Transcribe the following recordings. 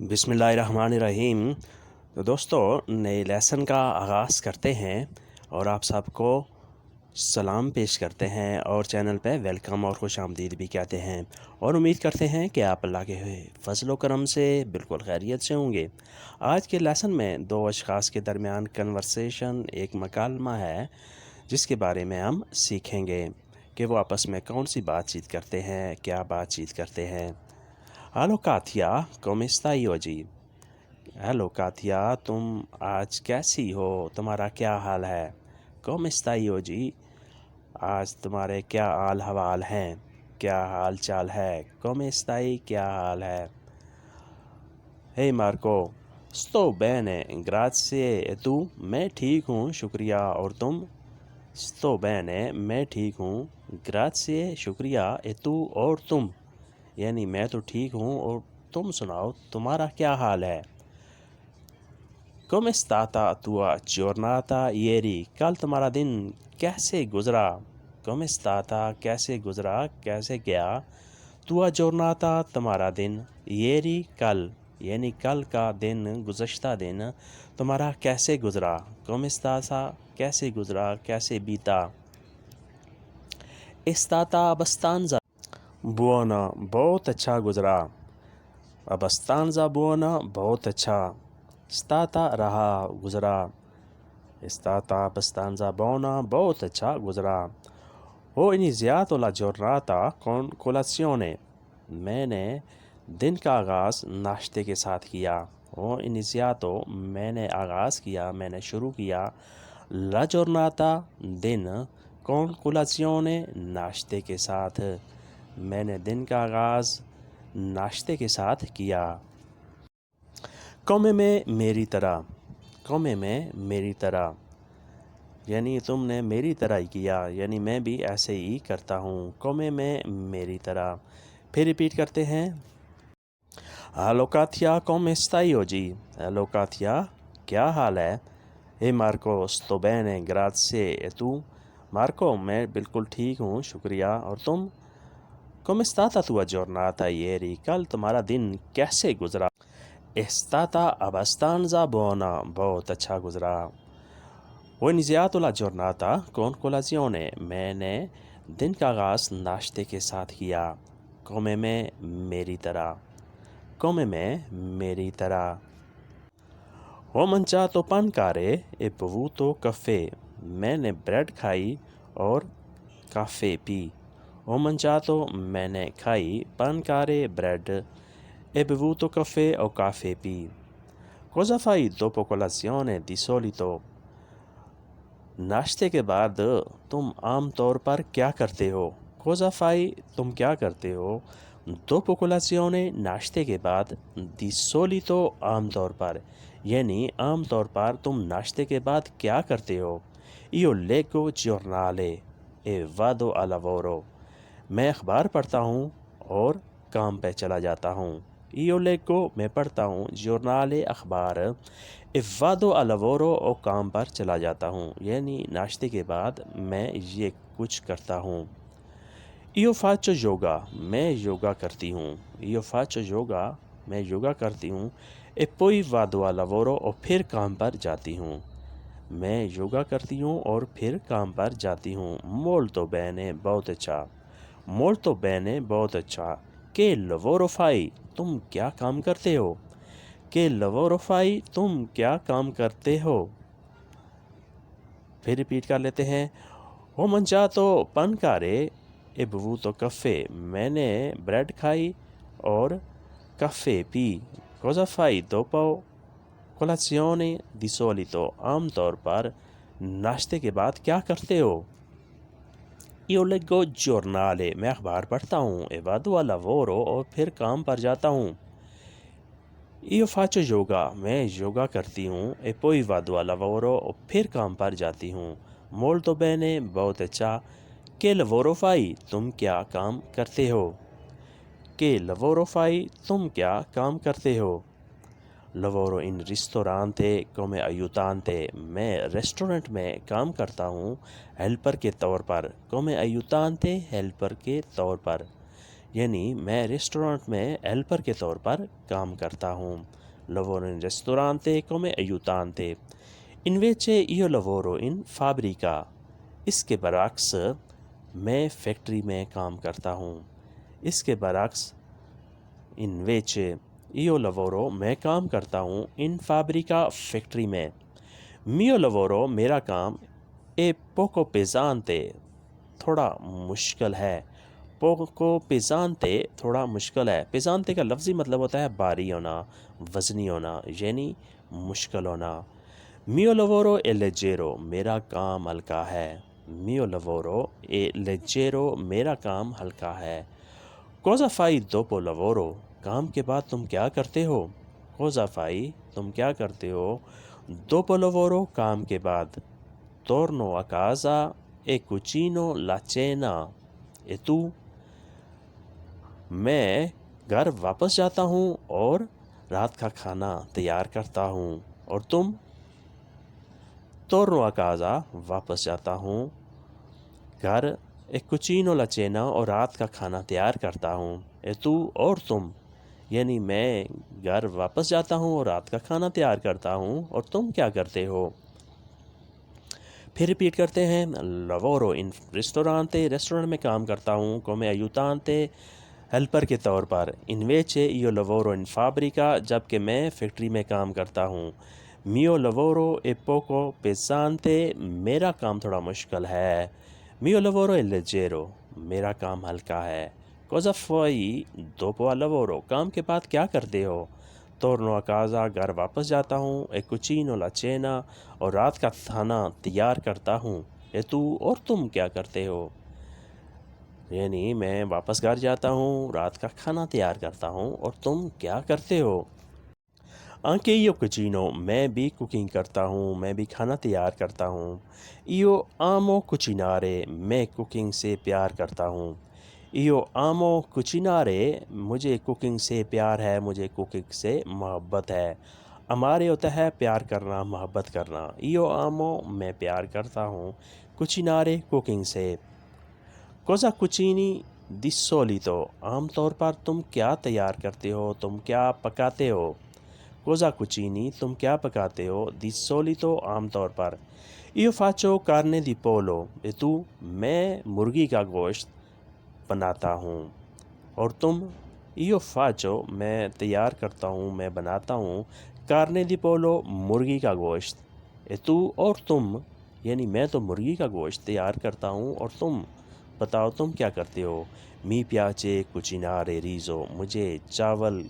بسم اللہ الرحمن الرحیم۔ تو دوستو، نئے لیسن کا آغاز کرتے ہیں اور آپ سب کو سلام پیش کرتے ہیں اور چینل پہ ویلکم اور خوش آمدید بھی کہتے ہیں، اور امید کرتے ہیں کہ آپ اللہ کے فضل و کرم سے بالکل خیریت سے ہوں گے۔ آج کے لیسن میں دو اشخاص کے درمیان کنورسیشن ایک مکالمہ ہے جس کے بارے میں ہم سیکھیں گے کہ وہ آپس میں کون سی بات چیت کرتے ہیں، کیا بات چیت کرتے ہیں۔ Hello Katia, come stai oggi؟ Hello Katia, تم آج کیسی ہو؟ تمہارا کیا حال ہے؟ come stai oggi؟ آج تمہارے کیا حال حوال ہیں، کیا حال چال ہے؟ come stai؟ کیا حال ہے؟ hey Marco, sto bene grazie e tu؟ میں ٹھیک ہوں شکریہ، اور تم؟ sto bene، میں ٹھیک ہوں، grazie شکریہ، e tu اور تم؟ یعنی میں تو ٹھیک ہوں اور تم سناؤ تمہارا کیا حال ہے؟ come è stata tua giornata ieri؟ کل تمہارا دن کیسے گزرا؟ come è stata کیسے گزرا، کیسے گیا؟ tua giornata تمہارا دن، ieri کل، یعنی کل کا دن، گزشتہ دن تمہارا کیسے گزرا؟ come è stata کیسے گزرا، کیسے بیتا؟ è stata abbastanza buona، بہت اچھا گزرا۔ abbastanza buona، بہت اچھا۔ stata رہا، گزرا۔ stata abbastanza buona، بہت اچھا گزرا۔ ho iniziato la giornata con colazione، میں نے دن کا آغاز ناشتے کے ساتھ کیا۔ ho iniziato، میں نے آغاز کیا، میں نے شروع کیا۔ la giornata، دن، con colazione، ناشتے کے ساتھ، میں نے دن کا آغاز ناشتے کے ساتھ کیا۔ come میں میری طرح، come میں میری طرح، یعنی تم نے میری طرح ہی کیا، یعنی میں بھی ایسے ہی کرتا ہوں۔ come میں میری طرح۔ پھر ریپیٹ کرتے ہیں۔ hello Katia، come stai oggi؟ hello Katia، کیا حال ہے؟ hey Marco، sto bene grazie e tu؟ Marco, میں بالکل ٹھیک ہوں شکریہ، اور تم؟ come è stata tua giornata ieri؟ کل تمہارا دن کیسے گزرا؟ è stata abbastanza buona، بہت اچھا گزرا۔ ho iniziato la giornata con colazione، میں نے دن کا آغاز ناشتے کے ساتھ کیا۔ come میں میری طرح، come میں میری طرح۔ ho mangiato pancare e bevuto caffè، میں نے بریڈ کھائی اور کافے پی۔ ho mangiato، میں نے کھائی، pancare bread, e bevuto caffè اور کافے پی۔ cosa fai dopo colazione di solito؟ ناشتے کے بعد تم عام طور پر کیا کرتے ہو؟ cosa fai، تم کیا کرتے ہو؟ dopo colazione، ناشتے کے بعد، di solito، عام طور پر، یعنی عام طور پر تم ناشتے کے بعد کیا کرتے ہو؟ io leggo giornale e vado al lavoro، میں اخبار پڑھتا ہوں اور کام پہ چلا جاتا ہوں۔ io leggo، میں پڑھتا ہوں، giornale اخبار، e vado al lavoro، اور کام پر چلا جاتا ہوں، یعنی ناشتے کے بعد میں یہ کچھ کرتا ہوں۔ io faccio yoga، میں یوگا کرتی ہوں۔ io faccio yoga، میں یوگا کرتی ہوں۔ e poi vado al lavoro، اور پھر کام پر جاتی ہوں۔ میں یوگا کرتی ہوں اور پھر کام پر جاتی ہوں۔ molto bene، بہت اچھا۔ molto bene، بہت اچھا۔ che lavoro fai، تم کیا کام کرتے ہو؟ che lavoro fai، تم کیا کام کرتے ہو؟ پھر ریپیٹ کر لیتے ہیں۔ ho mangiato pancare e bevuto caffè، میں نے بریڈ کھائی اور کافے پی۔ cosa fai dopo colazione di solito، عام طور پر ناشتے کے بعد کیا کرتے ہو؟ io leggo giornale، میں اخبار پڑھتا ہوں۔ e vado al lavoro، اور پھر کام پر جاتا ہوں۔ io faccio yoga، میں یوگا کرتی ہوں۔ e poi vado al lavoro، اور پھر کام پر جاتی ہوں۔ molto bene، بہت اچھا۔ che lavoro fai، تم کیا کام کرتے ہو؟ che lavoro fai، تم کیا کام کرتے ہو؟ lavoro in ristorante come aiutante، میں ریسٹورنٹ میں کام کرتا ہوں ہیلپر کے طور پر۔ come aiutante، ہیلپر کے طور پر۔ یعنی میں ریسٹورانٹ میں ہیلپر کے طور پر کام کرتا ہوں. Lavoro in ristorante come aiutante. Invece io lavoro in fabbrica. اس کے برعکس میں فیکٹری میں کام کرتا ہوں. اس کے برعکس invece io lavoro میں کام کرتا ہوں in fabbrica فیکٹری میں. Mio lavoro میرا کام è poco pesante تھوڑا مشکل ہے. poco pesante تھوڑا مشکل ہے. pesante کا لفظی مطلب ہوتا ہے بھاری ہونا، وزنی ہونا، یعنی مشکل ہونا. mio lavoro è leggero میرا کام ہلکا ہے. mio lavoro è leggero میرا کام ہلکا ہے. cosa fai dopo lavoro کام کے بعد تم کیا کرتے ہو. cosa fai تم کیا کرتے ہو. dopo lavoro کام کے بعد. torno a casa e cucino la cena. e tu میں گھر واپس جاتا ہوں اور رات کا کھانا تیار کرتا ہوں. اور تم. torno a casa واپس جاتا ہوں گھر، e cucino la cena اور رات کا کھانا تیار کرتا ہوں. e tu اور تم، یعنی میں گھر واپس جاتا ہوں اور رات کا کھانا تیار کرتا ہوں اور تم کیا کرتے ہو. پھر ریپیٹ کرتے ہیں. lavoro in ristorante ریسٹورنٹ میں کام کرتا ہوں. come aiutante ہیلپر کے طور پر. invece io lavoro in fabbrica جبکہ میں فیکٹری میں کام کرتا ہوں. mio lavoro è poco pesante میرا کام تھوڑا مشکل ہے. mio lavoro è leggero میرا کام ہلکا ہے. cosa fai dopo al lavoro کام کے بعد کیا کرتے ہو. torno a casa گھر واپس جاتا ہوں. e cucino la cena اور رات کا کھانا تیار کرتا ہوں. e tu اور تم کیا کرتے ہو. یعنی میں واپس گھر جاتا ہوں، رات کا کھانا تیار کرتا ہوں اور تم کیا کرتے ہو. anche io cucino میں بھی کوکنگ کرتا ہوں، میں بھی کھانا تیار کرتا ہوں. io amo cucinare میں کوکنگ سے پیار کرتا ہوں. io amo cucinare مجھے کوکنگ سے پیار ہے، مجھے کوکنگ سے محبت ہے. amare ہوتا ہے پیار کرنا، محبت کرنا. io amo میں پیار کرتا ہوں cucinare کوکنگ سے. cosa cucini di solito عام طور پر تم کیا تیار کرتے ہو، تم کیا پکاتے ہو. cosa cucini تم کیا پکاتے ہو. di solito عام طور پر. io faccio carne di pollo e tu میں مرغی کا گوشت بناتا ہوں اور تم. io faccio میں تیار کرتا ہوں، میں بناتا ہوں. carne di pollo مرغی کا گوشت. e tu اور تم، یعنی میں تو مرغی کا گوشت تیار کرتا ہوں اور تم بتاؤ تم کیا کرتے ہو. mi piace cucinare riso مجھے چاول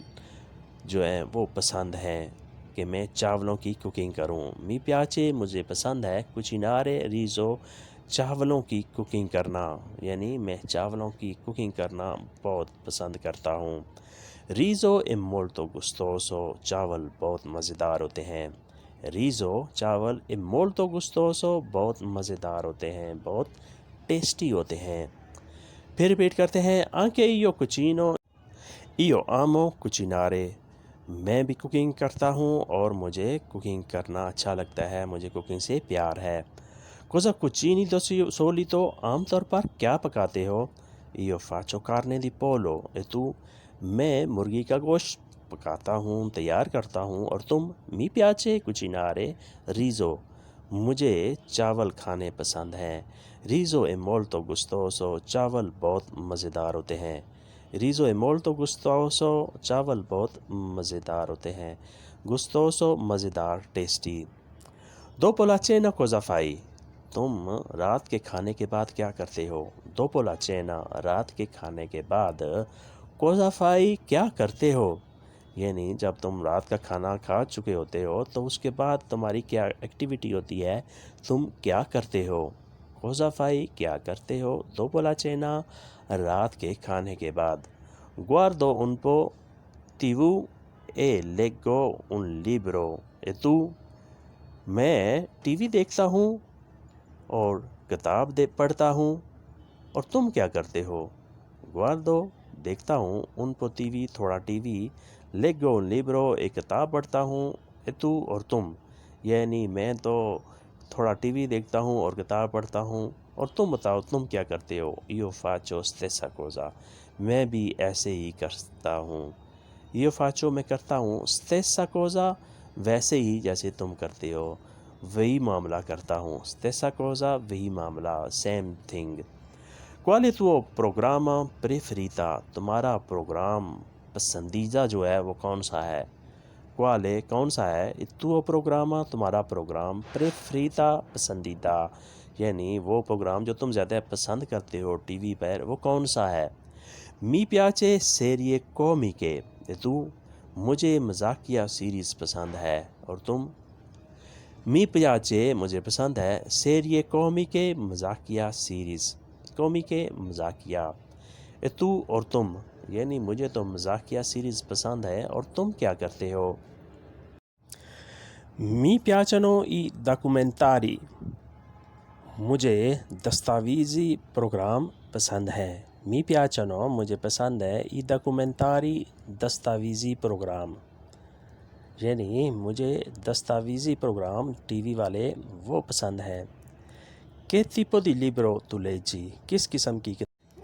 جو ہیں وہ پسند ہیں کہ میں چاولوں کی کوکنگ کروں. mi piace مجھے پسند ہے cucinare riso چاولوں کی کوکنگ کرنا، یعنی میں چاولوں کی کوکنگ کرنا بہت پسند کرتا ہوں. riso è molto gustoso چاول بہت مزیدار ہوتے ہیں. riso چاول è molto gustoso بہت مزیدار ہوتے ہیں، بہت ٹیسٹی ہوتے ہیں. پھر ریپیٹ کرتے ہیں. anche io cucino io amo cucinare میں بھی کوکنگ کرتا ہوں اور مجھے کوکنگ کرنا اچھا لگتا ہے، مجھے کوکنگ سے پیار ہے. cosa cucini di solito عام طور پر کیا پکاتے ہو. io faccio carne di pollo e tu میں مرغی کا گوشت پکاتا ہوں، تیار کرتا ہوں اور تم. mi piace cucinare riso مجھے چاول کھانے پسند ہیں. riso è molto gustoso چاول بہت مزیدار ہوتے ہیں. riso è molto gustoso چاول بہت مزیدار ہوتے ہیں. gustoso مزیدار، tasty. dopo la cena cosa fai تم رات کے کھانے کے بعد کیا کرتے ہو. dopo la cena رات کے کھانے کے بعد. cosa fai کیا کرتے ہو، یعنی جب تم رات کا کھانا کھا چکے ہوتے ہو تو اس کے بعد تمہاری کیا ایکٹیویٹی ہوتی ہے، تم کیا کرتے ہو. cosa fai کیا کرتے ہو. dopo la cena رات کے کھانے کے بعد. guardo un po' tv e leggo un libro e tu میں ٹی وی دیکھتا ہوں اور کتاب پڑھتا ہوں اور تم کیا کرتے ہو. guardo دیکھتا ہوں، un po' tv تھوڑا T V, leggo un libro ایک کتاب پڑھتا ہوں. e tu اور تم، یعنی میں تو تھوڑا ٹی وی دیکھتا ہوں اور کتاب پڑھتا ہوں اور تم بتاؤ تم کیا کرتے ہو. io faccio stessa cosa میں بھی ایسے ہی کرتا ہوں. Io faccio میں کرتا ہوں stessa cosa ویسے ہی جیسے تم کرتے ہو. وہی معاملہ کرتا ہوں. stessa cosa وہی معاملہ same thing. Quale tuo programma preferita تمہارا پروگرام پسندیدہ جو ہے وہ کون سا ہے؟ Quale کون سا ہے؟ tuo programma تمہارا پروگرام preferita پسندیدہ یعنی وہ پروگرام جو تم زیادہ پسند کرتے ہو ٹی وی پر وہ کون سا ہے؟ Mi piace serie comiche تو مجھے مزاحیہ سیریز پسند ہے اور تم؟ Mi piace مجھے پسند ہے serie comiche مزاحیہ سیریز comiche مزاحیہ. E tu اور تم یعنی مجھے تو مزاحیہ سیریز پسند ہے اور تم کیا کرتے ہو؟ Mi piacciono i documentari مجھے دستاویزی پروگرام پسند ہے. Mi piacciono مجھے پسند ہے i documentari دستاویزی پروگرام یعنی مجھے دستاویزی پروگرام ٹی وی والے وہ پسند ہیں. Che tipo di libro tu leggi کس قسم کی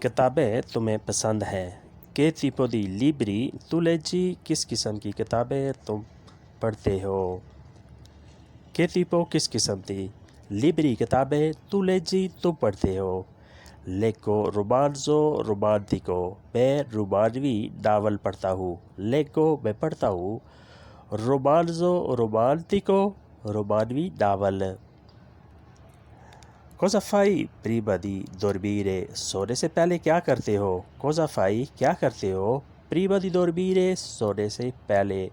کتابیں تمہیں پسند ہیں؟ Che tipo di libri tu leggi کس قسم کی کتابیں تم پڑھتے ہو؟ Che tipo کس قسم کی libri کتابیں tu leggi تم پڑھتے ہو. Leggo romanzo romantico میں رومانوی ناول پڑھتا ہوں. Leggo میں پڑھتا ہوں. Romanzo romantico رومانوی novel. Cosa fai prima di dormire سونے سے پہلے کیا کرتے ہو؟ Cosa fai کیا کرتے ہو prima di dormire سونے سے پہلے؟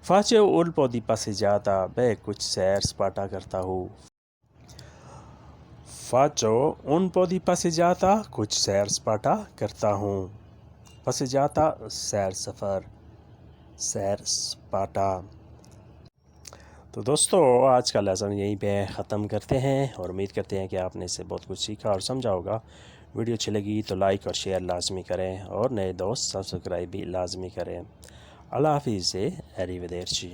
Faccio un po' di passeggiata میں کچھ سیر سپاٹا کرتا ہوں. Faccio un po' di passeggiata کچھ سیر سپاٹا کرتا ہوں. Passeggiata سیر سفر سیر سپاٹا. تو دوستو آج کا لیسن یہیں پہ ختم کرتے ہیں اور امید کرتے ہیں کہ آپ نے اس سے بہت کچھ سیکھا اور سمجھا ہوگا. ویڈیو اچھی لگی تو لائک اور شیئر لازمی کریں اور نئے دوست سبسکرائب بھی لازمی کریں. اللہ حافظ سے ایریویدرچی.